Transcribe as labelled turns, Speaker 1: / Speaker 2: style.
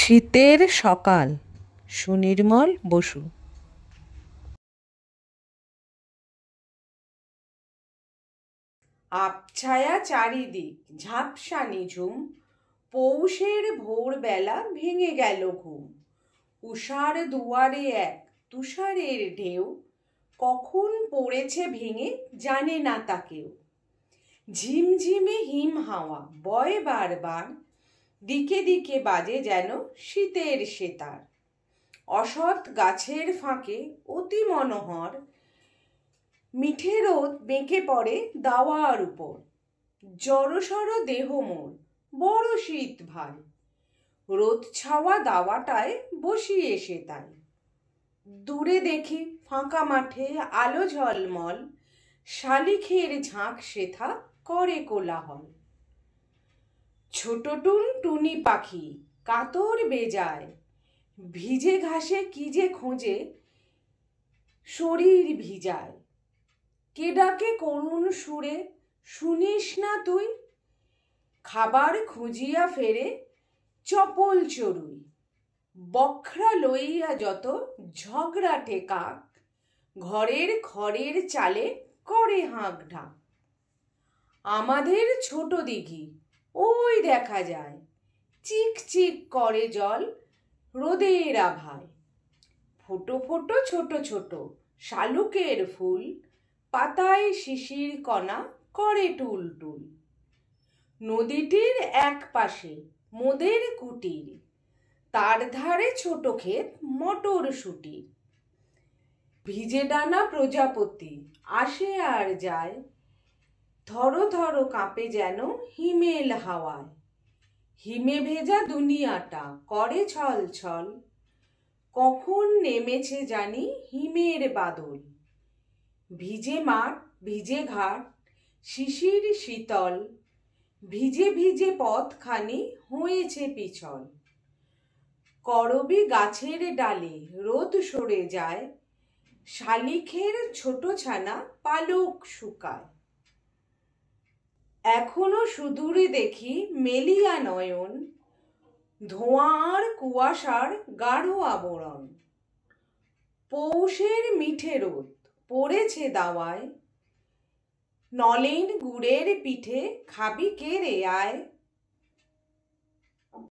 Speaker 1: শীতের সকাল, সুনির্মল বসু।
Speaker 2: আবছায়া চারিদিক, ঝাপসা নিঝুম, পৌষের ভোরবেলা ভেঙে গেল ঘুম। উষার দুয়ারে এক তুষারের ঢেউ, কখন পড়েছে ভেঙে জানে না তা কেউ। ঝিমঝিমে হিম হাওয়া বয় বারবার, দিকে দিকে বাজে যেন শীতের সেতার। অসৎ গাছের ফাঁকে অতি মনোহর, মিঠে রোদ বেঁকে পড়ে দাওয়ার উপর। জড়সড় দেহ মোর, বড় শীত ভাই, রোদ ছাওয়া দাওয়াটায় বসি এসে তাই। দূরে দেখি ফাঁকা মাঠে আলো ঝলমল, শালিখের ঝাঁক সেথা করে কোলাহল। ছোট টুনটুনি পাখি কাতর বেজায়, ভিজে ঘাসে কি যে খোঁজে শরীর ভিজায়। কে ডাকে করুণ সুরে, শুনিস না তুই? খাবার খুঁজিয়া ফেরে চপল চড়ুই। বখরা লইয়া যত ঝগড়াটে কাক, ঘরের খড়ের চালে করে হাঁক ঢাক। আমাদের ছোট দিঘি ওই দেখা যায়, চিক চিক করে জল রোদের আভায়। ফোটো ফোটো ছোট ছোট শালুকের ফুল, পাতায় শিশির কণা করে টুল টুল। নদীটির এক পাশে মোদের কুটির, তার ধারে ছোট ক্ষেত মটরশুঁটির। ভিজে ডানা প্রজাপতি আসে আর যায়, থরো থরো কাঁপে যেন হিমেল হাওয়ায়। হিমে ভেজা দুনিয়াটা করে ছল ছল, কখন নেমেছে জানি হিমের বাদল। ভিজে মাঠ ভিজে ঘাট শিশির শীতল, ভিজে ভিজে পথখানি হয়েছে পিছল। করবী গাছের ডালে রোদ সরে যায়, শালিখের ছোট ছানা পালক শুকায়। এখনো সুদূরে দেখি মেলিয়া নয়ন, ধোঁয়া আর কুয়াশার গাঢ় আবরণ। পৌষের মিঠে রোদ পড়েছে দাওয়ায়, নলেন গুড়ের পিঠে খাবি কে রে আয়।